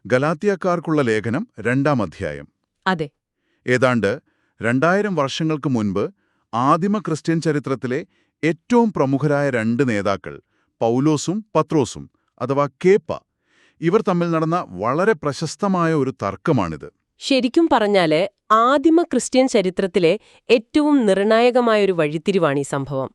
ഗലാത്യക്കാർക്കുള്ള ലേഖനം 2-ാം അധ്യായം. അതെ. ഏതാണ്ട് 2000 വർഷങ്ങൾക്ക് മുൻപ് ആദിമ ക്രിസ്ത്യൻ ചരിത്രത്തിലെ ഏറ്റവും പ്രമുഖരായ 2 നേതാക്കൾ, പൗലോസും പത്രോസും അഥവാ കേപ്പ, ഇവർ തമ്മിൽ നടന്ന വളരെ പ്രശസ്തമായ ഒരു തർക്കമാണിത്. ശരിക്കും പറഞ്ഞാല് ആദിമ ക്രിസ്ത്യൻ ചരിത്രത്തിലെ ഏറ്റവും നിർണായകമായൊരു വഴിത്തിരിവാണ് ഈ സംഭവം.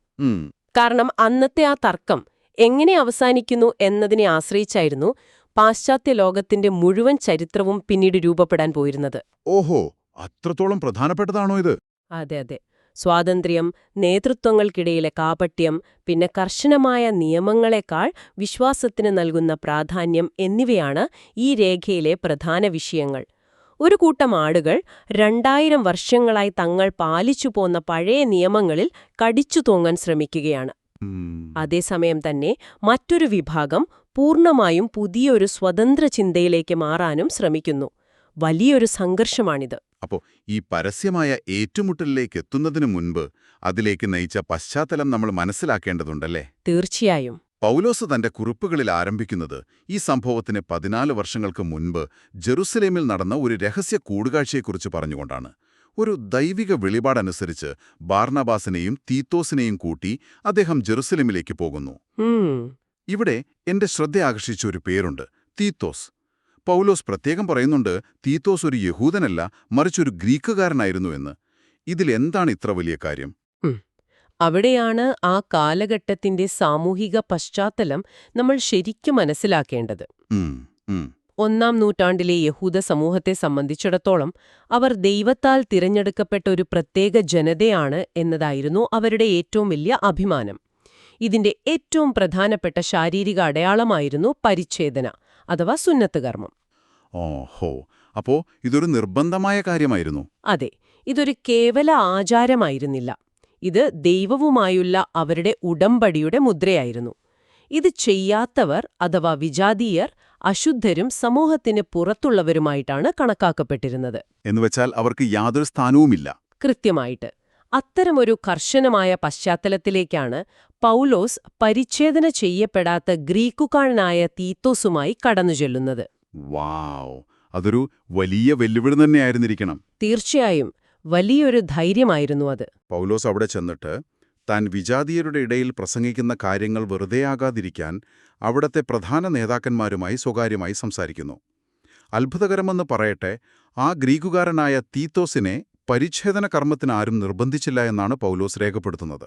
കാരണം അന്നത്തെ ആ തർക്കം എങ്ങനെ അവസാനിക്കുന്നു എന്നതിനെ ആശ്രയിച്ചായിരുന്നു പാശ്ചാത്യ ലോകത്തിന്റെ മുഴുവൻ ചരിത്രവും പിന്നീട് രൂപപ്പെടാൻ പോയിരുന്നത്. ഓഹോ, അത്രത്തോളം പ്രധാനപ്പെട്ടതാണോ ഇത്? അതെ അതെ. സ്വാതന്ത്ര്യം, നേതൃത്വങ്ങൾക്കിടയിലെ കാപട്യം, പിന്നെ കർശനമായ നിയമങ്ങളെക്കാൾ വിശ്വാസത്തിന് നൽകുന്ന പ്രാധാന്യം എന്നിവയാണ് ഈ രേഖയിലെ പ്രധാന വിഷയങ്ങൾ. ഒരു കൂട്ടം ആളുകൾ 2000 വർഷങ്ങളായി തങ്ങൾ പാലിച്ചു പോന്ന പഴയ നിയമങ്ങളിൽ കടിച്ചു തൂങ്ങാൻ ശ്രമിക്കുകയാണ്. അതേസമയം തന്നെ മറ്റൊരു വിഭാഗം പൂർണ്ണമായും പുതിയൊരു സ്വതന്ത്ര ചിന്തയിലേക്ക് മാറാനും ശ്രമിക്കുന്നു. വലിയൊരു സംഘർഷമാണിത്. അപ്പോ ഈ പരസ്യമായ ഏറ്റുമുട്ടലിലേക്ക് എത്തുന്നതിനു മുൻപ് അതിലേക്ക് നയിച്ച പശ്ചാത്തലം നമ്മൾ മനസ്സിലാക്കേണ്ടതുണ്ടല്ലേ? തീർച്ചയായും. പൗലോസ് തന്റെ കുറിപ്പുകളിൽ ആരംഭിക്കുന്നത് ഈ സംഭവത്തിന് 14 വർഷങ്ങൾക്ക് മുൻപ് ജെറുസലേമിൽ നടന്ന ഒരു രഹസ്യ കൂടിക്കാഴ്ചയെക്കുറിച്ച് പറഞ്ഞുകൊണ്ടാണ്. ഒരു ദൈവിക വെളിപാടനുസരിച്ച് ബാർനബാസിനെയും തീത്തോസിനെയും കൂട്ടി അദ്ദേഹം ജെറുസലേമിലേക്ക് പോകുന്നു. ഇവിടെ എന്റെ ശ്രദ്ധ ആകർഷിച്ച ഒരു പേരുണ്ട്, തീത്തോസ്. പൗലോസ് പ്രത്യേകം പറയുന്നുണ്ട് തീത്തോസ് ഒരു യഹൂദനല്ല, മറിച്ചൊരു ഗ്രീക്കുകാരനായിരുന്നു എന്ന്. ഇതിലെന്താണ് ഇത്ര വലിയ കാര്യം? അവിടെയാണ് ആ കാലഘട്ടത്തിന്റെ സാമൂഹിക പശ്ചാത്തലം നമ്മൾ ശരിക്കും മനസ്സിലാക്കേണ്ടത്. 1-ാം നൂറ്റാണ്ടിലെ യഹൂദ സമൂഹത്തെ സംബന്ധിച്ചിടത്തോളം അവർ ദൈവത്താൽ തിരഞ്ഞെടുക്കപ്പെട്ട ഒരു പ്രത്യേക ജനതയാണ് എന്നതായിരുന്നു അവരുടെ ഏറ്റവും വലിയ അഭിമാനം. ഇതിന്റെ ഏറ്റവും പ്രധാനപ്പെട്ട ശാരീരിക അടയാളമായിരുന്നു പരിച്ഛേദന അഥവാ സുന്നത്ത് കർമ്മം. ഓഹോ, അപ്പോ ഇതൊരു നിർബന്ധമായ കാര്യമായിരുന്നു? അതെ, ഇതൊരു കേവല ആചാരമായിരുന്നില്ല. ഇത് ദൈവവുമായുള്ള അവരുടെ ഉടമ്പടിയുടെ മുദ്രയായിരുന്നു. ഇത് ചെയ്യാത്തവർ അഥവാ വിജാതീയർ അശുദ്ധരും സമൂഹത്തിന് പുറത്തുള്ളവരുമായിട്ടാണ് കണക്കാക്കപ്പെട്ടിരുന്നത്. എന്നുവെച്ചാൽ അവർക്ക് യാതൊരു സ്ഥാനവുമില്ല. കൃത്യമായിട്ട്. അത്തരമൊരു കർശനമായ പശ്ചാത്തലത്തിലേക്കാണ് പൗലോസ് പരിച്ഛേദന ചെയ്യപ്പെടാത്ത ഗ്രീക്കുകാരനായ തീത്തോസുമായി കടന്നുചെല്ലുന്നത്. വാവ്, അതൊരു വലിയ വെല്ലുവിളി തന്നെയായിരുന്നിരിക്കണം. തീർച്ചയായും വലിയൊരു ധൈര്യമായിരുന്നു അത്. പൗലോസ് അവിടെ ചെന്നിട്ട് താൻ വിജാതീയരുടെ ഇടയിൽ പ്രസംഗിക്കുന്ന കാര്യങ്ങൾ വെറുതെയാകാതിരിക്കാൻ അവിടത്തെ പ്രധാന നേതാക്കന്മാരുമായി സ്വകാര്യമായി സംസാരിക്കുന്നു. അത്ഭുതകരമെന്ന് പറയട്ടെ, ആ ഗ്രീക്കുകാരനായ തീത്തോസിനെ പരിച്ഛേദന കർമ്മത്തിന് ആരും നിർബന്ധിച്ചില്ല എന്നാണ് പൗലോസ് രേഖപ്പെടുത്തുന്നത്.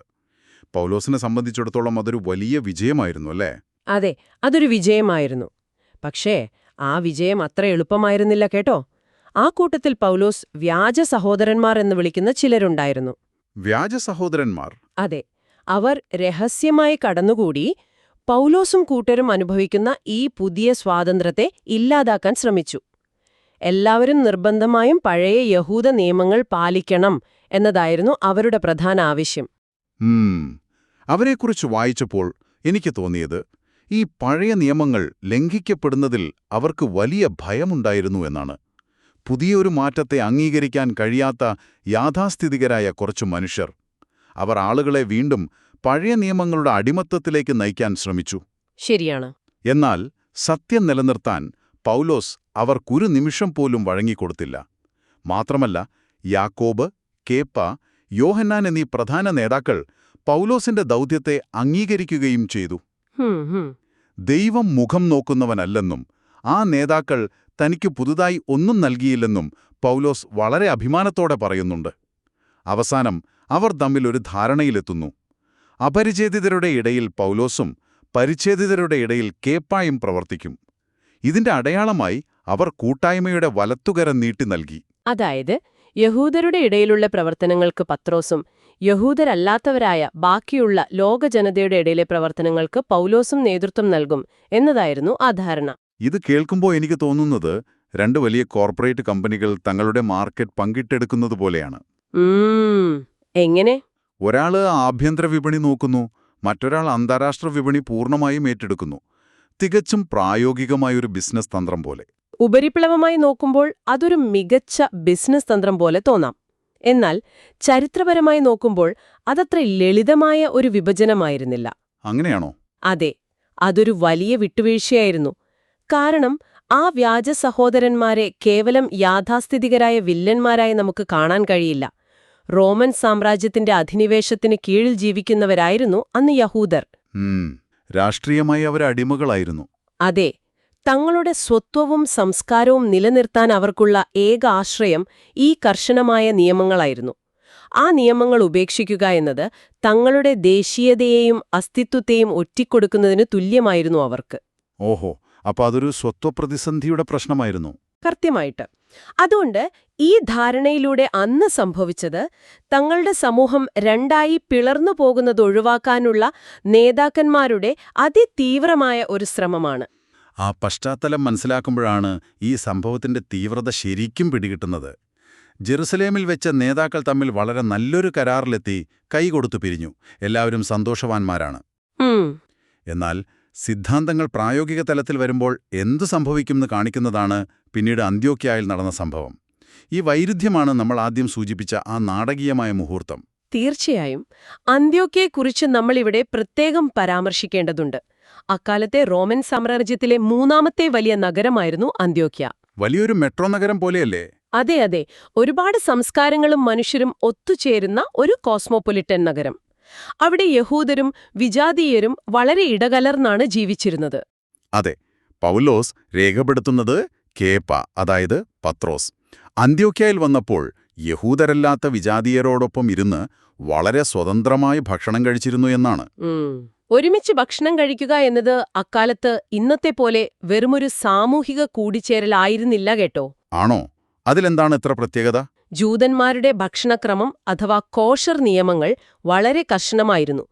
പൗലോസിനെ സംബന്ധിച്ചിടത്തോളം അതൊരു വലിയ വിജയമായിരുന്നു, അല്ലേ? അതെ, അതൊരു വിജയമായിരുന്നു. പക്ഷേ ആ വിജയം അത്ര എളുപ്പമായിരുന്നില്ല കേട്ടോ. ആ കൂട്ടത്തിൽ പൗലോസ് വ്യാജ സഹോദരന്മാർ എന്ന് വിളിക്കുന്ന ചിലരുണ്ടായിരുന്നു. വ്യാജ സഹോദരന്മാർ? അതെ, അവർ രഹസ്യമായി കടന്നുകൂടി പൗലോസും കൂട്ടരും അനുഭവിക്കുന്ന ഈ പുതിയ സ്വാതന്ത്ര്യത്തെ ഇല്ലാതാക്കാൻ ശ്രമിച്ചു. എല്ലാവരും നിർബന്ധമായും പഴയ യഹൂദ നിയമങ്ങൾ പാലിക്കണം എന്നതായിരുന്നു അവരുടെ പ്രധാന ആവശ്യം. അവരെക്കുറിച്ച് വായിച്ചപ്പോൾ എനിക്ക് തോന്നിയത് ഈ പഴയ നിയമങ്ങൾ ലംഘിക്കപ്പെടുന്നതിൽ അവർക്ക് വലിയ ഭയമുണ്ടായിരുന്നു എന്നാണ്. പുതിയൊരു മാറ്റത്തെ അംഗീകരിക്കാൻ കഴിയാത്ത യാഥാസ്ഥിതികരായ കുറച്ചു മനുഷ്യർ. അവർ ആളുകളെ വീണ്ടും പഴയ നിയമങ്ങളുടെ അടിമത്തത്തിലേക്ക് നയിക്കാൻ ശ്രമിച്ചു. ശരിയാണ്. എന്നാൽ സത്യം നിലനിർത്താൻ പൗലോസ് അവർക്കൊരു നിമിഷം പോലും വഴങ്ങിക്കൊടുത്തില്ല. മാത്രമല്ല, യാക്കോബ്, കേപ്പ, യോഹന്നാൻ എന്നീ പ്രധാന നേതാക്കൾ പൗലോസിന്റെ ദൗത്യത്തെ അംഗീകരിക്കുകയും ചെയ്തു. ദൈവം മുഖം നോക്കുന്നവനല്ലെന്നും ആ നേതാക്കൾ തനിക്ക് പുതുതായി ഒന്നും നൽകിയില്ലെന്നും പൗലോസ് വളരെ അഭിമാനത്തോടെ പറയുന്നുണ്ട്. അവസാനം അവർ തമ്മിൽ ഒരു ധാരണയിലെത്തുന്നു. അപരിച്ഛേദിതരുടെ ഇടയിൽ പൗലോസും പരിച്ഛേദിതരുടെ ഇടയിൽ കേപ്പായും പ്രവർത്തിക്കും. ഇതിന്റെ അടയാളമായി അവർ കൂട്ടായ്മയുടെ വലത്തുകരം നീട്ടി നൽകി. അതായത് യഹൂദരുടെ ഇടയിലുള്ള പ്രവർത്തനങ്ങൾക്ക് പത്രോസും യഹൂദരല്ലാത്തവരായ ബാക്കിയുള്ള ലോകജനതയുടെ ഇടയിലെ പ്രവർത്തനങ്ങൾക്ക് പൗലോസും നേതൃത്വം നൽകും എന്നതായിരുന്നു ആ ധാരണ. ഇത് കേൾക്കുമ്പോൾ എനിക്ക് തോന്നുന്നത് 2 വലിയ കോർപ്പറേറ്റ് കമ്പനികൾ തങ്ങളുടെ മാർക്കറ്റ് പങ്കിട്ടെടുക്കുന്നത് പോലെയാണ്. എങ്ങനെ? ഒരാള് ആഭ്യന്തര വിപണി നോക്കുന്നു, മറ്റൊരാൾ അന്താരാഷ്ട്ര വിപണി പൂർണ്ണമായും ഏറ്റെടുക്കുന്നു. തികച്ചും പ്രായോഗികമായൊരു ബിസിനസ് തന്ത്രം പോലെ. ഉപരിപ്ലവമായി നോക്കുമ്പോൾ അതൊരു മികച്ച ബിസിനസ് തന്ത്രം പോലെ തോന്നാം. എന്നാൽ ചരിത്രപരമായി നോക്കുമ്പോൾ അതത്ര ലളിതമായ ഒരു വിഭജനമായിരുന്നില്ല. അങ്ങനെയാണോ? അതെ, അതൊരു വലിയ വിട്ടുവീഴ്ചയായിരുന്നു. കാരണം ആ വ്യാജ സഹോദരന്മാരെ കേവലം യാഥാസ്ഥിതികരായ വില്ലന്മാരായി നമുക്ക് കാണാൻ കഴിയില്ല. റോമൻ സാമ്രാജ്യത്തിന്റെ അധിനിവേശത്തിന് കീഴിൽ ജീവിക്കുന്നവരായിരുന്നു അന്ന് യഹൂദർ. രാഷ്ട്രീയമായി അവർ അടിമകളായിരുന്നു. അതെ, തങ്ങളുടെ സ്വത്വവും സംസ്കാരവും നിലനിർത്താൻ അവർക്കുള്ള ഏക ആശ്രയം ഈ കർശനമായ നിയമങ്ങളായിരുന്നു. ആ നിയമങ്ങൾ ഉപേക്ഷിക്കുക എന്നത് തങ്ങളുടെ ദേശീയതയെയും അസ്തിത്വത്തെയും ഒറ്റിക്കൊടുക്കുന്നതിന് തുല്യമായിരുന്നു അവർക്ക്. ഓഹോ, അപ്പൊ അതൊരു സ്വത്വപ്രതിസന്ധിയുടെ പ്രശ്നമായിരുന്നു. കൃത്യമായിട്ട്. അതുകൊണ്ട് ഈ ധാരണയിലൂടെ അന്ന് സംഭവിച്ചത് തങ്ങളുടെ സമൂഹം രണ്ടായി പിളർന്നു പോകുന്നത് ഒഴിവാക്കാനുള്ള നേതാക്കന്മാരുടെ അതിതീവ്രമായ ഒരു ശ്രമമാണ്. ആ പശ്ചാത്തലം മനസ്സിലാക്കുമ്പോഴാണ് ഈ സംഭവത്തിന്റെ തീവ്രത ശരിക്കും പിടികിട്ടുന്നത്. ജെറുസലേമിൽ വെച്ച നേതാക്കൾ തമ്മിൽ വളരെ നല്ലൊരു കരാറിലെത്തി കൈകൊടുത്തു പിരിഞ്ഞു. എല്ലാവരും സന്തോഷവാന്മാരാണ്. എന്നാൽ സിദ്ധാന്തങ്ങൾ പ്രായോഗിക തലത്തിൽ വരുമ്പോൾ എന്തു സംഭവിക്കുമെന്ന് കാണിക്കുന്നതാണ് പിന്നീട് അന്ത്യോക്യായിൽ നടന്ന സംഭവം. ഈ വൈരുദ്ധ്യമാണ് നമ്മൾ ആദ്യം സൂചിപ്പിച്ച ആ നാടകീയമായ മുഹൂർത്തം. തീർച്ചയായും അന്ത്യോക്യയെക്കുറിച്ച് നമ്മളിവിടെ പ്രത്യേകം പരാമർശിക്കേണ്ടതുണ്ട്. അക്കാലത്തെ റോമൻ സാമ്രാജ്യത്തിലെ മൂന്നാമത്തെ വലിയ നഗരമായിരുന്നു അന്ത്യോക്യ. വലിയൊരു മെട്രോ നഗരം പോലെയല്ലേ? അതെ അതെ, ഒരുപാട് സംസ്കാരങ്ങളും മനുഷ്യരും ഒത്തുചേരുന്ന ഒരു കോസ്മോപൊളിറ്റൻ നഗരം. അവിടെ യഹൂദരും വിജാതീയരും വളരെ ഇടകലർന്നാണ് ജീവിച്ചിരുന്നത്. അതെ, പൗലോസ് രേഖപ്പെടുത്തുന്നത് കേപ്പ, അതായത് പത്രോസ്, അന്ത്യോക്യയിൽ വന്നപ്പോൾ യഹൂദരല്ലാത്ത വിജാതീയരോടൊപ്പം ഇരുന്ന് വളരെ സ്വതന്ത്രമായി ഭക്ഷണം കഴിച്ചിരുന്നു എന്നാണ്. ഒരുമിച്ച് ഭക്ഷണം കഴിക്കുക എന്നത് അക്കാലത്ത് ഇന്നത്തെ പോലെ വെറുമൊരു സാമൂഹിക കൂടിച്ചേരലായിരുന്നില്ല കേട്ടോ. ആണോ? അതിലെന്താണ് ഇത്ര പ്രത്യേകത? ജൂതന്മാരുടെ ഭക്ഷണക്രമം അഥവാ കോഷർ നിയമങ്ങൾ വളരെ കർശനമായിരുന്നു.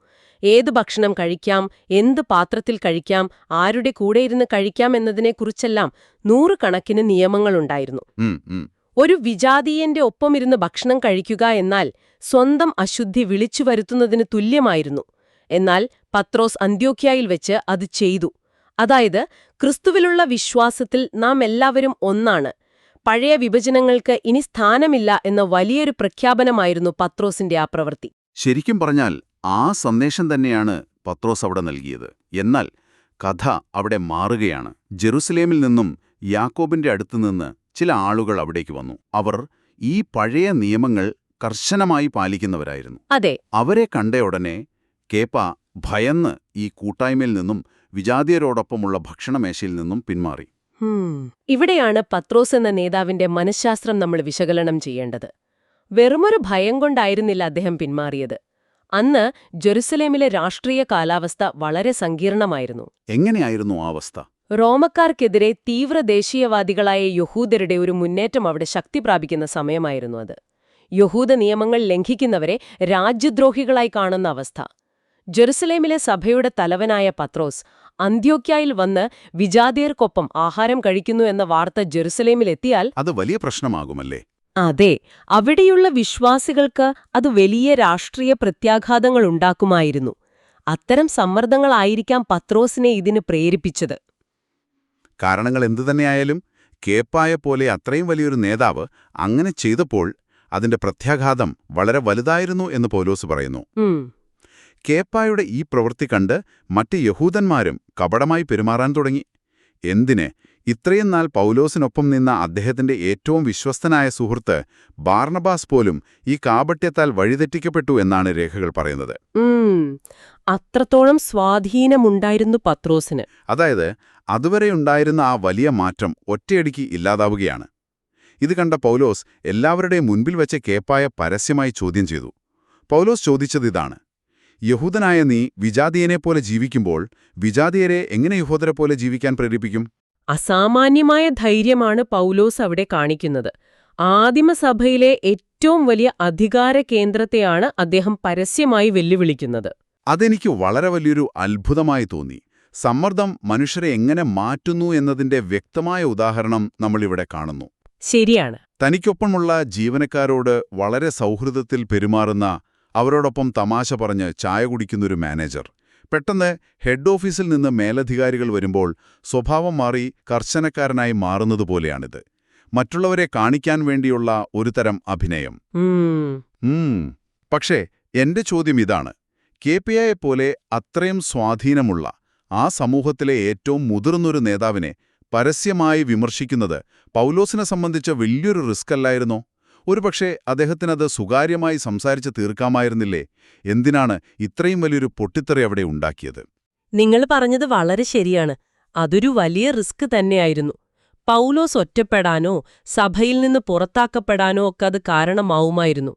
ഏത് ഭക്ഷണം കഴിക്കാം, എന്ത് പാത്രത്തിൽ കഴിക്കാം, ആരുടെ കൂടെ ഇരുന്ന് കഴിക്കാം എന്നതിനെക്കുറിച്ചെല്ലാം നൂറുകണക്കിന് നിയമങ്ങളുണ്ടായിരുന്നു. ഒരു വിജാതീയന്റെ ഒപ്പമിരുന്ന് ഭക്ഷണം കഴിക്കുക എന്നാൽ സ്വന്തം അശുദ്ധി വിളിച്ചു വരുത്തുന്നതിന് തുല്യമായിരുന്നു. എന്നാൽ പത്രോസ് അന്ത്യോക്യായിൽ വെച്ച് അത് ചെയ്തു. അതായത്, ക്രിസ്തുവിലുള്ള വിശ്വാസത്തിൽ നാം എല്ലാവരും ഒന്നാണ്, പഴയ വിഭജനങ്ങൾക്ക് ഇനി സ്ഥാനമില്ല എന്ന വലിയൊരു പ്രഖ്യാപനമായിരുന്നു പത്രോസിന്റെ ആ പ്രവൃത്തി. ശരിക്കും പറഞ്ഞാൽ ആ സന്ദേശം തന്നെയാണ് പത്രോസ് അവിടെ നൽകിയത്. എന്നാൽ കഥ അവിടെ മാറുകയാണ്. ജെറുസലേമിൽ നിന്നും യാക്കോബിന്റെ അടുത്തുനിന്ന് ചില ആളുകൾ അവിടേക്ക് വന്നു. അവർ ഈ പഴയ നിയമങ്ങൾ കർശനമായി പാലിക്കുന്നവരായിരുന്നു. അതെ, അവരെ കണ്ടയുടനെ കേപ്പ ഭയന്ന് ഈ കൂട്ടായ്മയിൽ നിന്നും വിജാതീയരോടൊപ്പമുള്ള ഭക്ഷണമേശയിൽ നിന്നും പിന്മാറി. ഇവിടെയാണ് പത്രോസ് എന്ന നേതാവിന്റെ മനഃശാസ്ത്രം നമ്മൾ വിശകലനം ചെയ്യേണ്ടത്. വെറുമൊരു ഭയം കൊണ്ടായിരുന്നില്ല അദ്ദേഹം പിന്മാറിയത്. അന്ന് ജെറുസലേമിലെ രാഷ്ട്രീയ കാലാവസ്ഥ വളരെ സങ്കീർണമായിരുന്നു. എങ്ങനെയായിരുന്നു ആ അവസ്ഥ? റോമക്കാർക്കെതിരെ തീവ്ര ദേശീയവാദികളായ യഹൂദരുടെ ഒരു മുന്നേറ്റം അവിടെ ശക്തി പ്രാപിക്കുന്ന സമയമായിരുന്നു അത്. യഹൂദ നിയമങ്ങൾ ലംഘിക്കുന്നവരെ രാജ്യദ്രോഹികളായി കാണുന്ന അവസ്ഥ. ജെറുസലേമിലെ സഭയുടെ തലവനായ പത്രോസ് അന്ത്യോക്യായിൽ വന്ന് വിജാതീയർക്കൊപ്പം ആഹാരം കഴിക്കുന്നു എന്ന വാർത്ത ജെറുസലേമിലെത്തിയാൽ അത് വലിയ പ്രശ്നമാകുമല്ലേ? അതെ, അവിടെയുള്ള വിശ്വാസികൾക്ക് അത് വലിയ രാഷ്ട്രീയ പ്രത്യാഘാതങ്ങൾ ഉണ്ടാക്കുമായിരുന്നു. അത്തരം സമ്മർദ്ദങ്ങളായിരിക്കാം പത്രോസിനെ ഇതിന് പ്രേരിപ്പിച്ചത്. കാരണങ്ങൾ എന്തുതന്നെയായാലും കേപ്പായ പോലെ അത്രയും വലിയൊരു നേതാവ് അങ്ങനെ ചെയ്തപ്പോൾ അതിന്റെ പ്രത്യാഘാതം വളരെ വലുതായിരുന്നു എന്ന് പൗലോസ് പറയുന്നു. കേപ്പായുടെ ഈ പ്രവൃത്തി കണ്ട് മറ്റ് യഹൂദന്മാരും കപടമായി പെരുമാറാൻ തുടങ്ങി. എന്തിന്? ഇത്രയും നാൾ പൗലോസിനൊപ്പം നിന്ന അദ്ദേഹത്തിന്റെ ഏറ്റവും വിശ്വസ്തനായ സുഹൃത്ത് ബാർണബാസ് പോലും ഈ കാപട്യത്താൽ വഴിതെറ്റിക്കപ്പെട്ടു എന്നാണ് രേഖകൾ പറയുന്നത്. അത്രത്തോളം സ്വാധീനമുണ്ടായിരുന്നു പത്രോസിന്. അതായത്, അതുവരെയുണ്ടായിരുന്ന ആ വലിയ മാറ്റം ഒറ്റയടിക്ക് ഇല്ലാതാവുകയാണ്. ഇത് കണ്ട പൗലോസ് എല്ലാവരുടെയും മുൻപിൽ വെച്ച് കേപ്പായ പരസ്യമായി ചോദ്യം ചെയ്തു. പൗലോസ് ചോദിച്ചതിതാണ്: യഹൂദനായ നീ വിജാതീയനെപ്പോലെ ജീവിക്കുമ്പോൾ വിജാതീയരെ എങ്ങനെ യഹൂദരെ പോലെ ജീവിക്കാൻ പ്രേരിപ്പിക്കും? അസാമാന്യമായ ധൈര്യമാണ് പൗലോസ് അവിടെ കാണിക്കുന്നത്. ആദിമസഭയിലെ ഏറ്റവും വലിയ അധികാര കേന്ദ്രത്തെയാണ് അദ്ദേഹം പരസ്യമായി വെല്ലുവിളിക്കുന്നത്. അതെനിക്ക് വളരെ വലിയൊരു അത്ഭുതമായി തോന്നി. സമ്മർദ്ദം മനുഷ്യരെ എങ്ങനെ മാറ്റുന്നു എന്നതിന്റെ വ്യക്തമായ ഉദാഹരണം നമ്മളിവിടെ കാണുന്നു. ശരിയാണ്. തനിക്കൊപ്പമുള്ള ജീവനക്കാരോട് വളരെ സൗഹൃദത്തിൽ പെരുമാറുന്ന, അവരോടൊപ്പം തമാശ പറഞ്ഞ് ചായ കുടിക്കുന്നൊരു മാനേജർ പെട്ടെന്ന് ഹെഡ് ഓഫീസിൽ നിന്ന് മേലധികാരികൾ വരുമ്പോൾ സ്വഭാവം മാറി കർശനക്കാരനായി മാറുന്നതുപോലെയാണിത്. മറ്റുള്ളവരെ കാണിക്കാൻ വേണ്ടിയുള്ള ഒരു തരം അഭിനയം. പക്ഷേ എന്റെ ചോദ്യം ഇതാണ്: കേപ്പയെപ്പോലെ അത്രയും സ്വാധീനമുള്ള ആ സമൂഹത്തിലെ ഏറ്റവും മുതിർന്നൊരു നേതാവിനെ പരസ്യമായി വിമർശിക്കുന്നത് പൗലോസിനെ സംബന്ധിച്ച വലിയൊരു റിസ്ക് അല്ലായിരുന്നോ? ഒരുപക്ഷെ അദ്ദേഹത്തിനത് സ്വകാര്യമായി സംസാരിച്ച് തീർക്കാമായിരുന്നില്ലേ? എന്തിനാണ് ഇത്രയും വലിയൊരു പൊട്ടിത്തെറി അവിടെ ഉണ്ടാക്കിയത്? നിങ്ങൾ പറഞ്ഞത് വളരെ ശരിയാണ്. അതൊരു വലിയ റിസ്ക് തന്നെയായിരുന്നു. പൗലോസ് ഒറ്റപ്പെടാനോ സഭയിൽ നിന്ന് പുറത്താക്കപ്പെടാനോ ഒക്കെ അത് കാരണമാവുമായിരുന്നു.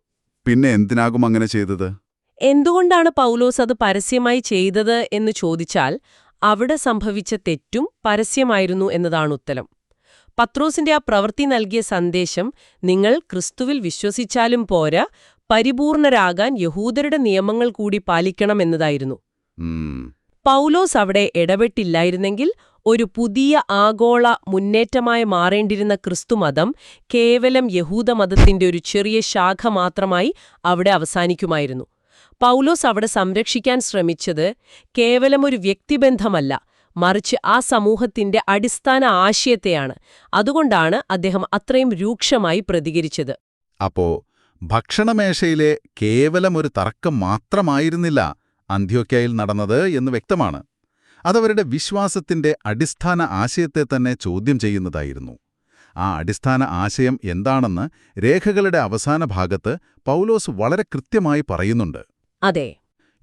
പിന്നെ എന്തിനാകും അങ്ങനെ ചെയ്തത്? എന്തുകൊണ്ടാണ് പൗലോസ് അത് പരസ്യമായി ചെയ്തത് എന്ന് ചോദിച്ചാൽ അവിടെ സംഭവിച്ച തെറ്റും പരസ്യമായിരുന്നു എന്നതാണ് ഉത്തരം. പത്രോസിന്റെ ആ പ്രവൃത്തി നൽകിയ സന്ദേശം നിങ്ങൾ ക്രിസ്തുവിൽ വിശ്വസിച്ചാലും പോരാ, പരിപൂർണരാകാൻ യഹൂദരുടെ നിയമങ്ങൾ കൂടി പാലിക്കണമെന്നതായിരുന്നു. പൗലോസ് അവിടെ ഇടപെട്ടില്ലായിരുന്നെങ്കിൽ ഒരു പുതിയ ആഗോള മുന്നേറ്റമായി മാറേണ്ടിരുന്ന ക്രിസ്തുമതം കേവലം യഹൂദമതത്തിന്റെ ഒരു ചെറിയ ശാഖ മാത്രമായി അവിടെ അവസാനിക്കുമായിരുന്നു. പൗലോസ് അവിടെ സംരക്ഷിക്കാൻ ശ്രമിച്ചത് കേവലം ഒരു വ്യക്തിബന്ധമല്ല, മറിച്ച് ആ സമൂഹത്തിന്റെ അടിസ്ഥാന ആശയത്തെയാണ്. അതുകൊണ്ടാണ് അദ്ദേഹം അത്രയും രൂക്ഷമായി പ്രതികരിച്ചത്. അപ്പോ ഭക്ഷണമേശയിലെ കേവലം ഒരു തർക്കം മാത്രമായിരുന്നില്ല അന്ത്യോക്യയിൽ നടന്നത് എന്ന് വ്യക്തമാണ്. അതവരുടെ വിശ്വാസത്തിന്റെ അടിസ്ഥാന ആശയത്തെ തന്നെ ചോദ്യം ചെയ്യുന്നതായിരുന്നു. ആ അടിസ്ഥാന ആശയം എന്താണെന്ന് രേഖകളുടെ അവസാന ഭാഗത്ത് പൗലോസ് വളരെ കൃത്യമായി പറയുന്നുണ്ട്. അതെ,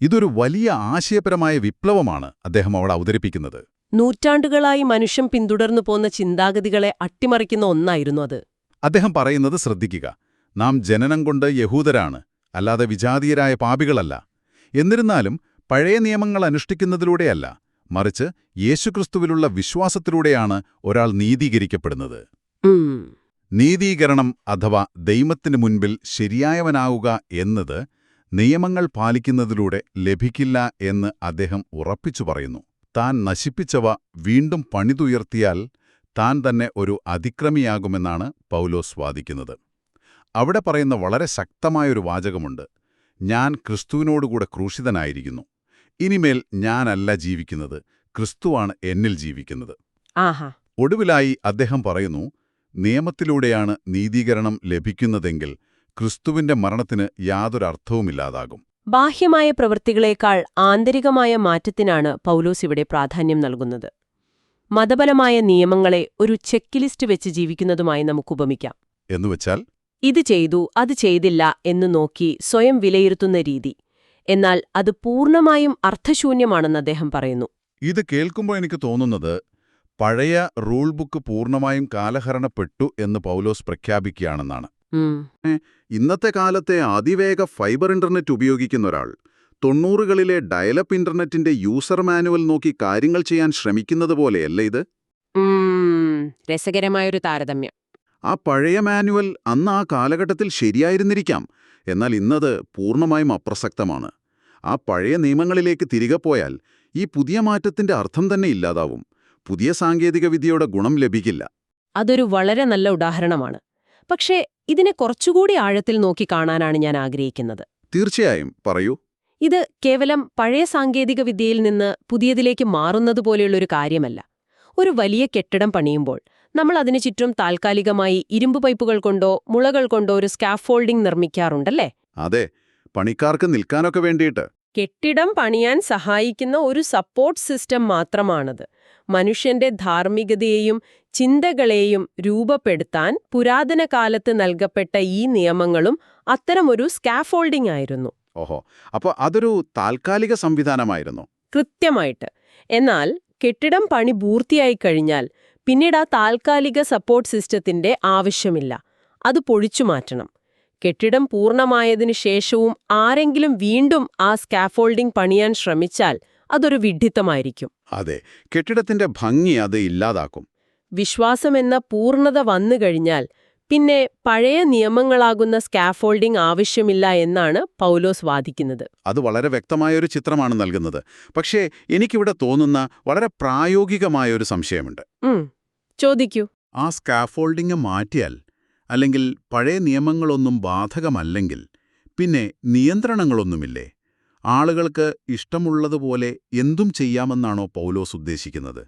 ഇതൊരു വലിയ ആശയപരമായ വിപ്ലവമാണ് അദ്ദേഹം അവിടെ അവതരിപ്പിക്കുന്നത്. നൂറ്റാണ്ടുകളായി മനുഷ്യൻ പിന്തുടർന്നു പോന്ന ചിന്താഗതികളെ അട്ടിമറിക്കുന്ന ഒന്നായിരുന്നു അത്. അദ്ദേഹം പറയുന്നത് ശ്രദ്ധിക്കുക. നാം ജനനം കൊണ്ട് യഹൂദരാണ്, അല്ലാതെ വിജാതീയരായ പാപികളല്ല. എന്നിരുന്നാലും പഴയ നിയമങ്ങൾ അനുഷ്ഠിക്കുന്നതിലൂടെയല്ല, മറിച്ച് യേശുക്രിസ്തുവിലുള്ള വിശ്വാസത്തിലൂടെയാണ് ഒരാൾ നീതീകരിക്കപ്പെടുന്നത്. നീതീകരണം അഥവാ ദൈവത്തിന് മുൻപിൽ ശരിയായവനാവുക എന്നത് നിയമങ്ങൾ പാലിക്കുന്നതിലൂടെ ലഭിക്കില്ല എന്ന് അദ്ദേഹം ഉറപ്പിച്ചു പറയുന്നു. താൻ നശിപ്പിച്ചവ വീണ്ടും പണിതുയർത്തിയാൽ താൻ തന്നെ ഒരു അതിക്രമിയാകുമെന്നാണ് പൗലോസ് വാദിക്കുന്നത്. അവിടെ പറയുന്ന വളരെ ശക്തമായൊരു വാചകമുണ്ട്: ഞാൻ ക്രിസ്തുവിനോടുകൂടെ ക്രൂശിതനായിരിക്കുന്നു. ഇനിമേൽ ഞാനല്ല ജീവിക്കുന്നത്, ക്രിസ്തുവാണ് എന്നിൽ ജീവിക്കുന്നത്. ഒടുവിലായി അദ്ദേഹം പറയുന്നു, നിയമത്തിലൂടെയാണ് നീതീകരണം ലഭിക്കുന്നതെങ്കിൽ ക്രിസ്തുവിന്റെ മരണത്തിന് യാതൊരർത്ഥവുമില്ലാതാകും. ബാഹ്യമായ പ്രവൃത്തികളേക്കാൾ ആന്തരികമായ മാറ്റത്തിനാണ് പൗലോസ് ഇവിടെ പ്രാധാന്യം നൽകുന്നത്. മതപരമായ നിയമങ്ങളെ ഒരു ചെക്ക് ലിസ്റ്റ് വെച്ച് ജീവിക്കുന്നതുമായി നമുക്ക് ഉപമിക്കാം. എന്നുവെച്ചാൽ ഇത് ചെയ്തു അത് ചെയ്തില്ല എന്ന് നോക്കി സ്വയം വിലയിരുത്തുന്ന രീതി. എന്നാൽ അത് പൂർണ്ണമായും അർത്ഥശൂന്യമാണെന്ന് അദ്ദേഹം പറയുന്നു. ഇത് കേൾക്കുമ്പോൾ എനിക്ക് തോന്നുന്നത് പഴയ റൂൾ ബുക്ക് പൂർണ്ണമായും കാലഹരണപ്പെട്ടു എന്ന് പൗലോസ് പ്രഖ്യാപിക്കുകയാണെന്നാണ്. ഇന്നത്തെ കാലത്തെ അതിവേഗ ഫൈബർ ഇന്റർനെറ്റ് ഉപയോഗിക്കുന്ന ഒരാൾ 90കളിലെ ഡയലപ്പ് ഇന്റർനെറ്റിന്റെ യൂസർ മാനുവൽ നോക്കി കാര്യങ്ങൾ ചെയ്യാൻ ശ്രമിക്കുന്നത് പോലെയല്ല ഇത്? രസകരമായൊരു താരതമ്യം. ആ പഴയ മാനുവൽ അന്ന് ആ കാലഘട്ടത്തിൽ ശരിയായിരുന്നിരിക്കാം, എന്നാൽ ഇന്നത് പൂർണ്ണമായും അപ്രസക്തമാണ്. ആ പഴയ നിയമങ്ങളിലേക്ക് തിരികെ പോയാൽ ഈ പുതിയ മാറ്റത്തിന്റെ അർത്ഥം തന്നെ ഇല്ലാതാവും. പുതിയ സാങ്കേതികവിദ്യയുടെ ഗുണം ലഭിക്കില്ല. അതൊരു വളരെ നല്ല ഉദാഹരണമാണ്. പക്ഷേ ഇതിനെ കുറച്ചുകൂടി ആഴത്തിൽ നോക്കി കാണാനാണ് ഞാൻ ആഗ്രഹിക്കുന്നത്. തീർച്ചയായും, പറയൂ. ഇത് കേവലം പഴയ സാങ്കേതികവിദ്യയിൽ നിന്ന് പുതിയതിലേക്ക് മാറുന്നതുപോലെയുള്ളൊരു കാര്യമല്ല. ഒരു വലിയ കെട്ടിടം പണിയുമ്പോൾ നമ്മൾ അതിനു ചുറ്റും താൽക്കാലികമായി ഇരുമ്പ് പൈപ്പുകൾ കൊണ്ടോ മുളകൾ കൊണ്ടോ ഒരു സ്കാഫോൾഡിംഗ് നിർമ്മിക്കാറുണ്ടല്ലേ? അതെ, പണിക്കാർക്ക് നിൽക്കാനൊക്കെ വേണ്ടിയിട്ട്. കെട്ടിടം പണിയാൻ സഹായിക്കുന്ന ഒരു സപ്പോർട്ട് സിസ്റ്റം മാത്രമാണത്. മനുഷ്യന്റെ ധാർമ്മികതയെയും ചിന്തകളെയും രൂപപ്പെടുത്താൻ പുരാതന കാലത്ത് നൽകപ്പെട്ട ഈ നിയമങ്ങളും അത്തരമൊരു സ്കാഫോൾഡിംഗ് ആയിരുന്നു. ഓഹോ, അപ്പോൾ അതൊരു താൽക്കാലിക സംവിധാനമായിരുന്നു. കൃത്യമായിട്ട്. എന്നാൽ കെട്ടിടം പണി പൂർത്തിയായി കഴിഞ്ഞാൽ പിന്നീട് ആ താൽക്കാലിക സപ്പോർട്ട് സിസ്റ്റത്തിന്റെ ആവശ്യമില്ല. അത് പൊളിച്ചു മാറ്റണം. കെട്ടിടം പൂർണ്ണമായതിനു ശേഷവും ആരെങ്കിലും വീണ്ടും ആ സ്കാഫോൾഡിംഗ് പണിയാൻ ശ്രമിച്ചാൽ അതൊരു വിഡ്ഢിത്തമായിരിക്കും. അതെ, കെട്ടിടത്തിന്റെ ഭംഗി അത് ഇല്ലാതാക്കും. വിശ്വാസമെന്ന പൂർണ്ണത വന്നു കഴിഞ്ഞാൽ പിന്നെ പഴയ നിയമങ്ങളാകുന്ന സ്കാഫോൾഡിംഗ് ആവശ്യമില്ല എന്നാണ് പൗലോസ് വാദിക്കുന്നത്. അത് വളരെ വ്യക്തമായൊരു ചിത്രമാണ് നൽകുന്നത്. പക്ഷേ എനിക്കിവിടെ തോന്നുന്ന വളരെ പ്രായോഗികമായൊരു സംശയമുണ്ട്. ചോദിക്കൂ. ആ സ്കാഫോൾഡിംഗ് മാറ്റിയാൽ, അല്ലെങ്കിൽ പഴയ നിയമങ്ങളൊന്നും ബാധകമല്ലെങ്കിൽ, പിന്നെ നിയന്ത്രണങ്ങളൊന്നുമില്ലേ? ആളുകൾക്ക് ഇഷ്ടമുള്ളതുപോലെ എന്തും ചെയ്യാമെന്നാണോ പൗലോസ് ഉദ്ദേശിക്കുന്നത്?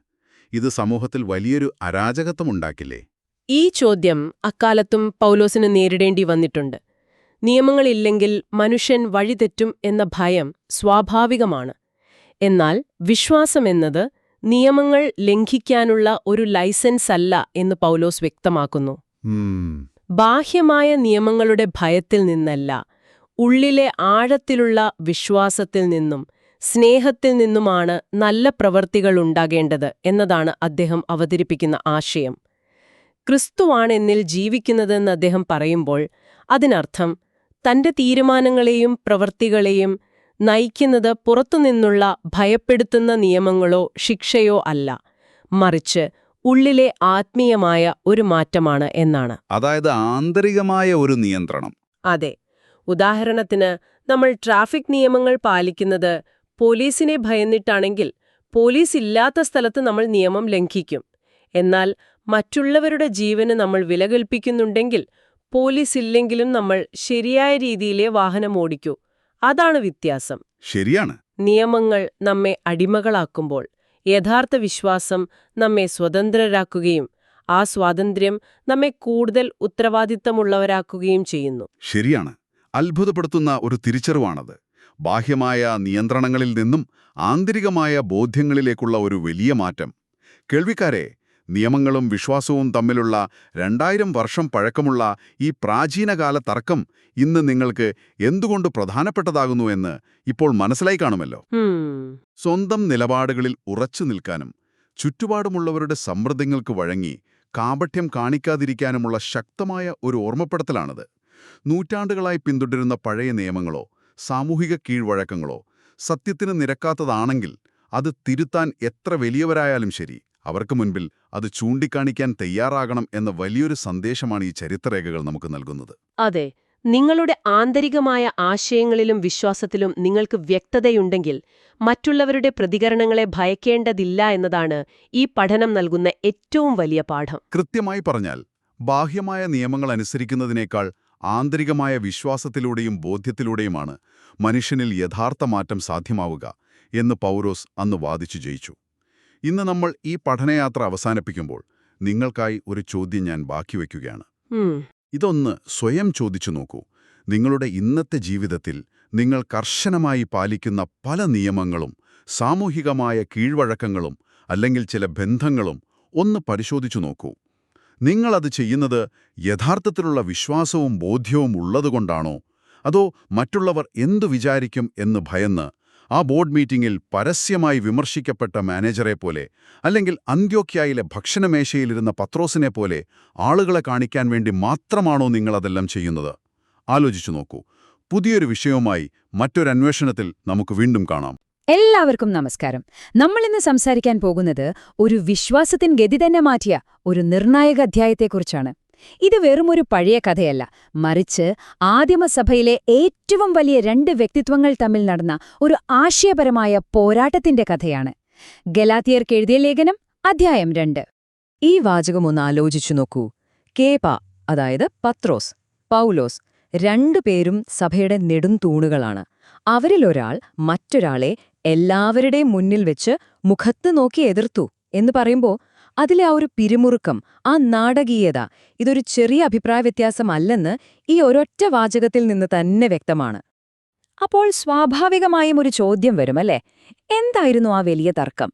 ഇത് സമൂഹത്തിൽ വലിയൊരു അരാജകത്വമുണ്ടാക്കില്ലേ? ഈ ചോദ്യം അക്കാലത്തും പൗലോസിന് നേരിടേണ്ടി വന്നിട്ടുണ്ട്. നിയമങ്ങളില്ലെങ്കിൽ മനുഷ്യൻ വഴിതെറ്റും എന്ന ഭയം സ്വാഭാവികമാണ്. എന്നാൽ വിശ്വാസമെന്നത് നിയമങ്ങൾ ലംഘിക്കാനുള്ള ഒരു ലൈസൻസ് അല്ല എന്ന് പൗലോസ് വ്യക്തമാക്കുന്നു. ബാഹ്യമായ നിയമങ്ങളുടെ ഭയത്തിൽ നിന്നല്ല, ഉള്ളിലെ ആഴത്തിലുള്ള വിശ്വാസത്തിൽ നിന്നും സ്നേഹത്തിൽ നിന്നുമാണ് നല്ല പ്രവൃത്തികൾ ഉണ്ടാകേണ്ടത് എന്നതാണ് അദ്ദേഹം അവതരിപ്പിക്കുന്ന ആശയം. ക്രിസ്തുവാണ് എന്നിൽ ജീവിക്കുന്നതെന്ന് അദ്ദേഹം പറയുമ്പോൾ അതിനർത്ഥം തന്റെ തീരുമാനങ്ങളെയും പ്രവൃത്തികളെയും നയിക്കുന്നത് പുറത്തുനിന്നുള്ള ഭയപ്പെടുത്തുന്ന നിയമങ്ങളോ ശിക്ഷയോ അല്ല, മറിച്ച് ഉള്ളിലെ ആത്മീയമായ ഒരു മാറ്റമാണ് എന്നാണ്. അതായത് ആന്തരികമായ ഒരു നിയന്ത്രണം. അതെ. ഉദാഹരണത്തിന്, നമ്മൾ ട്രാഫിക് നിയമങ്ങൾ പാലിക്കുന്നത് പോലീസിനെ ഭയന്നിട്ടാണെങ്കിൽ പോലീസ് ഇല്ലാത്ത സ്ഥലത്ത് നമ്മൾ നിയമം ലംഘിക്കും. എന്നാൽ മറ്റുള്ളവരുടെ ജീവന് നമ്മൾ വില കൽപ്പിക്കുന്നുണ്ടെങ്കിൽ പോലീസ് ഇല്ലെങ്കിലും നമ്മൾ ശരിയായ രീതിയിലേ വാഹനം ഓടിക്കൂ. അതാണ് വ്യത്യാസം. ശരിയാണ്. നിയമങ്ങൾ നമ്മെ അടിമകളാക്കുമ്പോൾ യഥാർത്ഥ വിശ്വാസം നമ്മെ സ്വതന്ത്രരാക്കുകയും ആ സ്വാതന്ത്ര്യം നമ്മെ കൂടുതൽ ഉത്തരവാദിത്തമുള്ളവരാക്കുകയും ചെയ്യുന്നു. ശരിയാണ്. അത്ഭുതപ്പെടുത്തുന്ന ഒരു തിരിച്ചറിവാണത്. ബാഹ്യമായ നിയന്ത്രണങ്ങളിൽ നിന്നും ആന്തരികമായ ബോധ്യങ്ങളിലേക്കുള്ള ഒരു വലിയ മാറ്റം. കേൾവിക്കാരെ, നിയമങ്ങളും വിശ്വാസവും തമ്മിലുള്ള 2000 വർഷം പഴക്കമുള്ള ഈ പ്രാചീനകാല തർക്കം ഇന്ന് നിങ്ങൾക്ക് എന്തുകൊണ്ട് പ്രധാനപ്പെട്ടതാകുന്നു എന്ന് ഇപ്പോൾ മനസ്സിലായി കാണുമല്ലോ. സ്വന്തം നിലപാടുകളിൽ ഉറച്ചു നിൽക്കാനും ചുറ്റുപാടുമുള്ളവരുടെ സമ്മർദ്ദങ്ങൾക്ക് വഴങ്ങി കാപട്യം കാണിക്കാതിരിക്കാനുമുള്ള ശക്തമായ ഒരു ഓർമ്മപ്പെടുത്തലാണത്. നൂറ്റാണ്ടുകളായി പിന്തുടരുന്ന പഴയ നിയമങ്ങളോ സാമൂഹിക കീഴ്വഴക്കങ്ങളോ സത്യത്തിന് നിരക്കാത്തതാണെങ്കിൽ അത് തിരുത്താൻ എത്ര വലിയവരായാലും ശരി, അവർക്ക് മുൻപിൽ അത് ചൂണ്ടിക്കാണിക്കാൻ തയ്യാറാകണം എന്ന വലിയൊരു സന്ദേശമാണ് ഈ ചരിത്രരേഖകൾ നമുക്ക് നൽകുന്നത്. അതെ, നിങ്ങളുടെ ആന്തരികമായ ആശയങ്ങളിലും വിശ്വാസത്തിലും നിങ്ങൾക്ക് വ്യക്തതയുണ്ടെങ്കിൽ മറ്റുള്ളവരുടെ പ്രതികരണങ്ങളെ ഭയക്കേണ്ടതില്ല എന്നതാണ് ഈ പഠനം നൽകുന്ന ഏറ്റവും വലിയ പാഠം. കൃത്യമായി പറഞ്ഞാൽ, ബാഹ്യമായ നിയമങ്ങൾ അനുസരിക്കുന്നതിനേക്കാൾ ആന്തരികമായ വിശ്വാസത്തിലൂടെയും ബോധ്യത്തിലൂടെയുമാണ് മനുഷ്യനിൽ യഥാർത്ഥ മാറ്റം സാധ്യമാവുക എന്ന് പൗലോസ് അന്ന് വാദിച്ചു ജയിച്ചു. ഇന്ന് നമ്മൾ ഈ പഠനയാത്ര അവസാനിപ്പിക്കുമ്പോൾ നിങ്ങൾക്കായി ഒരു ചോദ്യം ഞാൻ ബാക്കി വയ്ക്കുകയാണ്. ഇതൊന്ന് സ്വയം ചോദിച്ചു നോക്കൂ. നിങ്ങളുടെ ഇന്നത്തെ ജീവിതത്തിൽ നിങ്ങൾ കർശനമായി പാലിക്കുന്ന പല നിയമങ്ങളും സാമൂഹികമായ കീഴ്വഴക്കങ്ങളും അല്ലെങ്കിൽ ചില ബന്ധങ്ങളും ഒന്ന് പരിശോധിച്ചു നോക്കൂ. നിങ്ങളത് ചെയ്യുന്നത് യഥാർത്ഥത്തിലുള്ള വിശ്വാസവും ബോധ്യവും ഉള്ളതുകൊണ്ടാണോ, അതോ മറ്റുള്ളവർ എന്തു വിചാരിക്കും എന്ന് ഭയന്ന് ആ ബോർഡ് മീറ്റിംഗിൽ പരസ്യമായി വിമർശിക്കപ്പെട്ട മാനേജറെ പോലെ അല്ലെങ്കിൽ അന്ത്യോക്യായിലെ ഭക്ഷണമേശയിലിരുന്ന പത്രോസിനെ പോലെ ആളുകളെ കാണിക്കാൻ വേണ്ടി മാത്രമാണോ നിങ്ങളതെല്ലാം ചെയ്യുന്നത്? ആലോചിച്ചു നോക്കൂ. പുതിയൊരു വിഷയവുമായി മറ്റൊരു അന്വേഷണത്തിൽ നമുക്ക് വീണ്ടും കാണാം. എല്ലാവർക്കും നമസ്കാരം. നമ്മളിന്ന് സംസാരിക്കാൻ പോകുന്നത് ഒരു വിശ്വാസത്തിൻ ഗതി തന്നെ മാറ്റിയ ഒരു നിർണായക അധ്യായത്തെക്കുറിച്ചാണ്. ഇത് വെറുമൊരു പഴയ കഥയല്ല, മറിച്ച് ആദിമസഭയിലെ ഏറ്റവും വലിയ 2 വ്യക്തിത്വങ്ങൾ തമ്മിൽ നടന്ന ഒരു ആശയപരമായ പോരാട്ടത്തിന്റെ കഥയാണ്. ഗലാത്യർക്ക് എഴുതിയ ലേഖനം, അധ്യായം 2. ഈ വാചകമൊന്ന് ആലോചിച്ചു നോക്കൂ. കേപ, അതായത് പത്രോസ്, പൗലോസ്, 2 പേരും സഭയുടെ നെടുംതൂണുകളാണ്. അവരിലൊരാൾ മറ്റൊരാളെ എല്ലാവരുടെയും മുന്നിൽ വെച്ച് മുഖത്ത് നോക്കി എതിർത്തു എന്ന് പറയുമ്പോൾ അതിലെ ആ ഒരു പിരിമുറുക്കം, ആ നാടകീയത, ഇതൊരു ചെറിയ അഭിപ്രായ വ്യത്യാസമല്ലെന്ന് ഈ ഒരൊറ്റ വാചകത്തിൽ നിന്ന് തന്നെ വ്യക്തമാണ്. അപ്പോൾ സ്വാഭാവികമായും ഒരു ചോദ്യം വരുമല്ലേ, എന്തായിരുന്നു ആ വലിയ തർക്കം?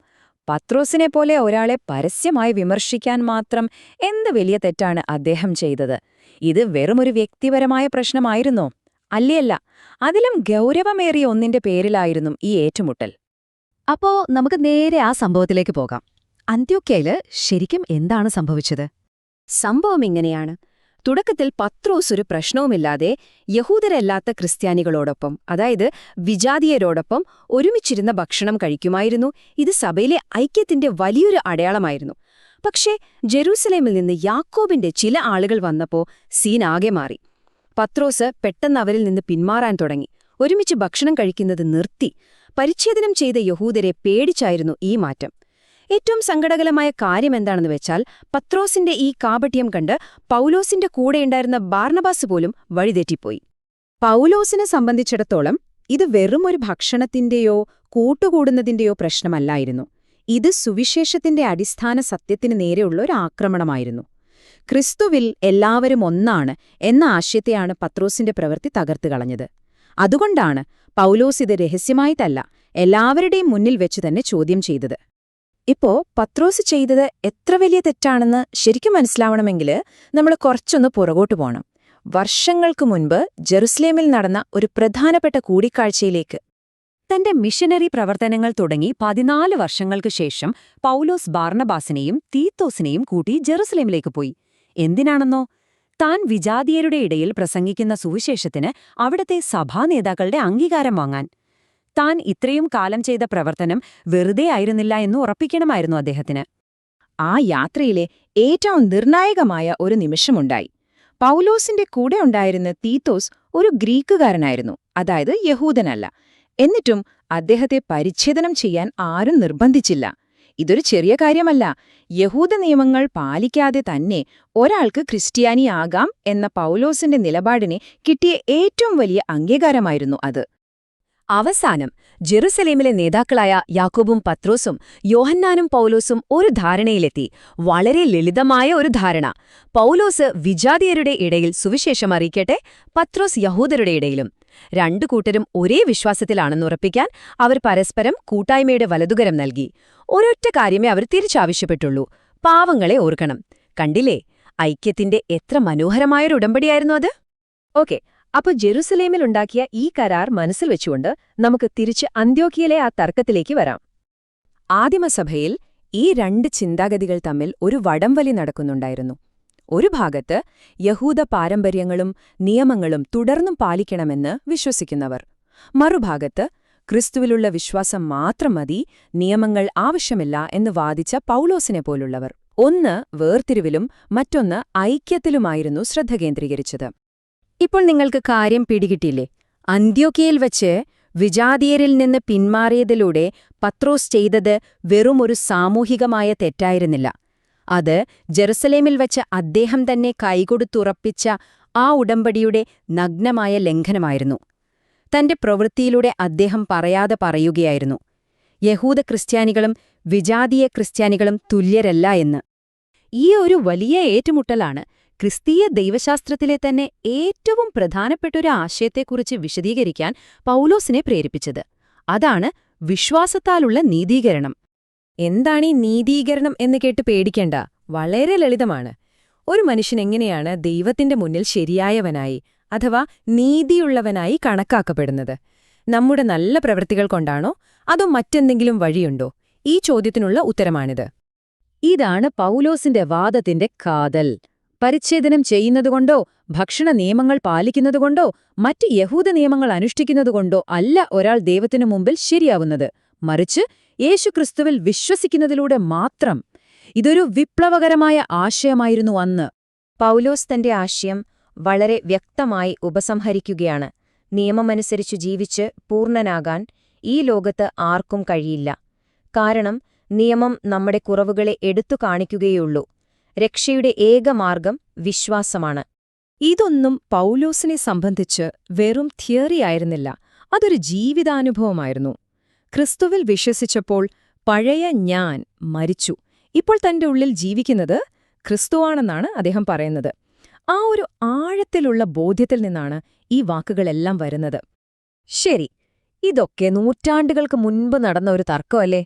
പത്രോസിനെ പോലെ ഒരാളെ പരസ്യമായി വിമർശിക്കാൻ മാത്രം എന്ത് വലിയ തെറ്റാണ് അദ്ദേഹം ചെയ്തത്? ഇത് വെറുമൊരു വ്യക്തിപരമായ പ്രശ്നമായിരുന്നോ? അല്ലേയല്ല, അതിലും ഗൗരവമേറിയ ഒന്നിന്റെ പേരിലായിരുന്നു ഈ ഏറ്റുമുട്ടൽ. അപ്പോ നമുക്ക് നേരെ ആ സംഭവത്തിലേക്ക് പോകാം. അന്ത്യോക്യയില് ശരിക്കും എന്താണ് സംഭവിച്ചത്? സംഭവം ഇങ്ങനെയാണ്. തുടക്കത്തിൽ പത്രോസ് ഒരു പ്രശ്നവുമില്ലാതെ യഹൂദരല്ലാത്ത ക്രിസ്ത്യാനികളോടൊപ്പം, അതായത് വിജാതീയരോടൊപ്പം ഒരുമിച്ചിരുന്ന ഭക്ഷണം കഴിക്കുമായിരുന്നു. ഇത് സഭയിലെ ഐക്യത്തിന്റെ വലിയൊരു അടയാളമായിരുന്നു. പക്ഷേ ജെറൂസലേമിൽ നിന്ന് യാക്കോബിന്റെ ചില ആളുകൾ വന്നപ്പോ സീൻ ആകെ മാറി. പത്രോസ് പെട്ടെന്ന് അവരിൽ നിന്ന് പിന്മാറാൻ തുടങ്ങി. ഒരുമിച്ച് ഭക്ഷണം കഴിക്കുന്നത് നിർത്തി. പരിച്ഛേദനം ചെയ്ത യഹൂദരെ പേടിച്ചായിരുന്നു ഈ മാറ്റം. ഏറ്റവും സങ്കടകരമായ കാര്യമെന്താണെന്ന് വെച്ചാൽ, പത്രോസിന്റെ ഈ കാപട്യം കണ്ട് പൗലോസിന്റെ കൂടെയുണ്ടായിരുന്ന ബാർനബാസ് പോലും വഴിതെറ്റിപ്പോയി. പൗലോസിനെ സംബന്ധിച്ചിടത്തോളം ഇത് വെറും ഒരു ഭക്ഷണത്തിന്റെയോ കൂട്ടുകൂടുന്നതിന്റെയോ പ്രശ്നമല്ലായിരുന്നു. ഇത് സുവിശേഷത്തിന്റെ അടിസ്ഥാന സത്യത്തിന് നേരെയുള്ള ഒരു ആക്രമണമായിരുന്നു. ക്രിസ്തുവിൽ എല്ലാവരും ഒന്നാണ് എന്ന ആശയത്തെയാണ് പത്രോസിന്റെ പ്രവൃത്തി തകർത്തുകളഞ്ഞത്. അതുകൊണ്ടാണ് പൗലോസ് ഇത് രഹസ്യമായിട്ടല്ല, എല്ലാവരുടെയും മുന്നിൽ വെച്ച് തന്നെ ചോദ്യം ചെയ്തത്. ഇപ്പോ പത്രോസ് ചെയ്തത് എത്ര വലിയ തെറ്റാണെന്ന് ശരിക്കും മനസ്സിലാവണമെങ്കിൽ നമ്മൾ കുറച്ചൊന്ന് പുറകോട്ട് പോകണം. വർഷങ്ങൾക്ക് മുൻപ് ജെറുസലേമിൽ നടന്ന ഒരു പ്രധാനപ്പെട്ട കൂടിക്കാഴ്ചയിലേക്ക്. തന്റെ മിഷനറി പ്രവർത്തനങ്ങൾ തുടങ്ങി 14 വർഷങ്ങൾക്ക് ശേഷം പൗലോസ് ബാർണബാസിനെയും തീത്തോസിനെയും കൂട്ടി ജെറുസലേമിലേക്ക് പോയി. എന്തിനാണെന്നോ? താൻ വിജാതീയരുടെ ഇടയിൽ പ്രസംഗിക്കുന്ന സുവിശേഷത്തിന് അവിടത്തെ സഭാ നേതാക്കളുടെ അംഗീകാരം വാങ്ങാൻ. താൻ ഇത്രയും കാലം ചെയ്ത പ്രവർത്തനം വെറുതെ ആയിരുന്നില്ല എന്ന് ഉറപ്പിക്കണമായിരുന്നു അദ്ദേഹത്തിന്. ആ യാത്രയിലെ ഏറ്റവും നിർണായകമായ ഒരു നിമിഷമുണ്ടായി. പൗലോസിന്റെ കൂടെ ഉണ്ടായിരുന്ന തീത്തോസ് ഒരു ഗ്രീക്കുകാരനായിരുന്നു, അതായത് യഹൂദനല്ല. എന്നിട്ടും അദ്ദേഹത്തെ പരിച്ഛേദനം ചെയ്യാൻ ആരും നിർബന്ധിച്ചില്ല. ഇതൊരു ചെറിയ കാര്യമല്ല. യഹൂദ നിയമങ്ങൾ പാലിക്കാതെ തന്നെ ഒരാൾക്ക് ക്രിസ്ത്യാനിയാകാം എന്ന പൗലോസിന്റെ നിലപാടിനെ കിട്ടിയ ഏറ്റവും വലിയ അംഗീകാരമായിരുന്നു അത്. അവസാനം ജെറുസലേമിലെ നേതാക്കളായ യാക്കോബും പത്രോസും യോഹന്നാനും പൗലോസും ഒരു ധാരണയിലെത്തി. വളരെ ലളിതമായ ഒരു ധാരണ. പൗലോസ് വിജാതീയരുടെ ഇടയിൽ സുവിശേഷം അറിയിക്കട്ടെ, പത്രോസ് യഹൂദരുടെ ഇടയിലും. രണ്ടു കൂട്ടരും ഒരേ വിശ്വാസത്തിലാണെന്നുറപ്പിക്കാൻ അവർ പരസ്പരം കൂട്ടായ്മയുടെ വലതുകരം നൽകി. ഒരൊറ്റ കാര്യമേ അവർ തിരിച്ചാവശ്യപ്പെട്ടുള്ളൂ: പാവങ്ങളെ ഓർക്കണം. കണ്ടില്ലേ, ഐക്യത്തിന്റെ എത്ര മനോഹരമായൊരു ഉടമ്പടിയായിരുന്നു അത്. ഓക്കെ, അപ്പോൾ ജെറുസലേമിലുണ്ടാക്കിയ ഈ കരാർ മനസ്സിൽ വെച്ചുകൊണ്ട് നമുക്ക് തിരിച്ച് അന്ത്യോക്യയിലെ ആ തർക്കത്തിലേക്ക് വരാം. ആദിമസഭയിൽ ഈ രണ്ട് ചിന്താഗതികൾ തമ്മിൽ ഒരു വടംവലി നടക്കുന്നുണ്ടായിരുന്നു. ഒരു ഭാഗത്ത് യഹൂദ പാരമ്പര്യങ്ങളും നിയമങ്ങളും തുടർന്നും പാലിക്കണമെന്ന് വിശ്വസിക്കുന്നവർ, മറുഭാഗത്ത് ക്രിസ്തുവിലുള്ള വിശ്വാസം മാത്രം മതി, നിയമങ്ങൾ ആവശ്യമില്ല എന്ന് വാദിച്ച പൗലോസിനെ പോലുള്ളവർ. ഒന്ന് വേർതിരിവിലും മറ്റൊന്ന് ഐക്യത്തിലുമായിരുന്നു ശ്രദ്ധ കേന്ദ്രീകരിച്ചത്. ഇപ്പോൾ നിങ്ങൾക്ക് കാര്യം പിടികിട്ടില്ലേ? അന്ത്യോക്യയിൽ വച്ച് വിജാതീയരിൽ നിന്ന് പിന്മാറിയതിലൂടെ പത്രോസ് ചെയ്തത് വെറുമൊരു സാമൂഹികമായ തെറ്റായിരുന്നില്ല. അത് ജെറുസലേമിൽ വച്ച് അദ്ദേഹം തന്നെ കൈകൊടുത്തുറപ്പിച്ച ആ ഉടമ്പടിയുടെ നഗ്നമായ ലംഘനമായിരുന്നു. തന്റെ പ്രവൃത്തിയിലൂടെ അദ്ദേഹം പറയാതെ പറയുകയായിരുന്നു, യഹൂദ ക്രിസ്ത്യാനികളും വിജാതീയ ക്രിസ്ത്യാനികളും തുല്യരല്ല എന്ന്. ഈ ഒരു വലിയ ഏറ്റുമുട്ടലാണ് ക്രിസ്തീയ ദൈവശാസ്ത്രത്തിലെ തന്നെ ഏറ്റവും പ്രധാനപ്പെട്ടൊരു ആശയത്തെക്കുറിച്ച് വിശദീകരിക്കാൻ പൗലോസിനെ പ്രേരിപ്പിച്ചത്. അതാണ് വിശ്വാസത്താലുള്ള നീതീകരണം. എന്താണീ നീതീകരണം എന്ന് കേട്ട് പേടിക്കേണ്ട, വളരെ ലളിതമാണ്. ഒരു മനുഷ്യൻ എങ്ങനെയാണ് ദൈവത്തിന്റെ മുന്നിൽ ശരിയായവനായി അഥവാ നീതിയുള്ളവനായി കണക്കാക്കപ്പെടുന്നത്? നമ്മുടെ നല്ല പ്രവൃത്തികൾ കൊണ്ടാണോ അതോ മറ്റെന്തെങ്കിലും വഴിയുണ്ടോ? ഈ ചോദ്യത്തിനുള്ള ഉത്തരമാണിത്. ഇതാണ് പൗലോസിന്റെ വാദത്തിന്റെ കാതൽ. പരിച്ഛേദനം ചെയ്യുന്നതുകൊണ്ടോ ഭക്ഷണ നിയമങ്ങൾ പാലിക്കുന്നതുകൊണ്ടോ മറ്റ് യഹൂദ നിയമങ്ങൾ അനുഷ്ഠിക്കുന്നതുകൊണ്ടോ അല്ല ഒരാൾ ദൈവത്തിനു മുമ്പിൽ ശരിയാവുന്നത്, മറിച്ച് യേശുക്രിസ്തുവിൽ വിശ്വസിക്കുന്നതിലൂടെ മാത്രം. ഇതൊരു വിപ്ലവകരമായ ആശയമായിരുന്നു അന്ന്. പൗലോസ് തന്റെ ആശയം വളരെ വ്യക്തമായി ഉപസംഹരിക്കുകയാണ്. നിയമമനുസരിച്ചു ജീവിച്ച് പൂർണ്ണനാകാൻ ഈ ലോകത്ത് ആർക്കും കഴിയില്ല. കാരണം നിയമം നമ്മുടെ കുറവുകളെ എടുത്തു കാണിക്കുകയുള്ളൂ. രക്ഷയുടെ ഏക മാർഗം വിശ്വാസമാണ്. ഇതൊന്നും പൗലോസിനെ സംബന്ധിച്ച് വെറും തിയറിയായിരുന്നില്ല, അതൊരു ജീവിതാനുഭവമായിരുന്നു. ക്രിസ്തുവിൽ വിശ്വസിച്ചപ്പോൾ പഴയ ഞാൻ മരിച്ചു. ഇപ്പോൾ തന്റെ ഉള്ളിൽ ജീവിക്കുന്നത് ക്രിസ്തുവാണെന്നാണ് അദ്ദേഹം പറയുന്നത്. ആ ഒരു ആഴത്തിലുള്ള ബോധ്യത്തിൽ നിന്നാണ് ഈ വാക്കുകളെല്ലാം വരുന്നത്. ശരി, ഇതൊക്കെ നൂറ്റാണ്ടുകൾക്ക് മുൻപ് നടന്ന ഒരു തർക്കമല്ലേ?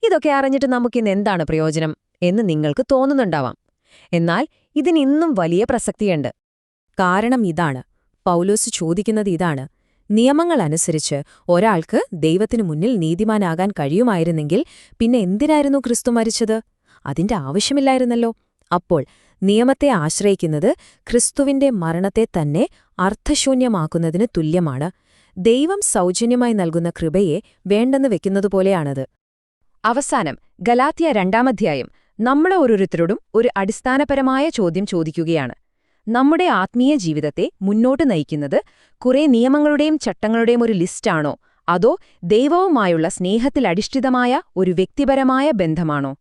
ഇതൊക്കെ അറിഞ്ഞിട്ട് നമുക്കിന്ന് എന്താണ് പ്രയോജനം എന്ന് നിങ്ങൾക്ക് തോന്നുന്നുണ്ടാവാം. എന്നാൽ ഇതിനിന്നും വലിയ പ്രസക്തിയുണ്ട്. കാരണം ഇതാണ്, പൗലോസ് ചോദിക്കുന്നത് ഇതാണ്: നിയമങ്ങളനുസരിച്ച് ഒരാൾക്ക് ദൈവത്തിനു മുന്നിൽ നീതിമാനാകാൻ കഴിയുമായിരുന്നെങ്കിൽ പിന്നെ എന്തിനായിരുന്നു ക്രിസ്തു മരിച്ചത്? അതിന്റെ ആവശ്യമില്ലായിരുന്നല്ലോ. അപ്പോൾ നിയമത്തെ ആശ്രയിക്കുന്നത് ക്രിസ്തുവിന്റെ മരണത്തെ തന്നെ അർത്ഥശൂന്യമാക്കുന്നതിന് തുല്യമാണ്. ദൈവം സൗജന്യമായി നൽകുന്ന കൃപയെ വേണ്ടെന്ന് വെക്കുന്നതുപോലെയാണത്. അവസാനം ഗലാത്യ 2-ാം അധ്യായം നമ്മളെ ഓരോരുത്തരോടും ഒരു അടിസ്ഥാനപരമായ ചോദ്യം ചോദിക്കുകയാണ്. നമ്മുടെ ആത്മീയ ജീവിതത്തെ മുന്നോട്ട് നയിക്കുന്നത് കുറെ നിയമങ്ങളുടെയും ചട്ടങ്ങളുടെയും ഒരു ലിസ്റ്റാണോ, അതോ ദൈവവുമായുള്ള സ്നേഹത്തിലധിഷ്ഠിതമായ ഒരു വ്യക്തിപരമായ ബന്ധമാണോ?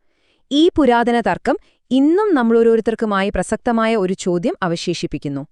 ഈ പുരാതന തർക്കം ഇന്നും നമ്മളോരോരുത്തർക്കുമായി പ്രസക്തമായ ഒരു ചോദ്യം അവശേഷിപ്പിക്കുന്നു.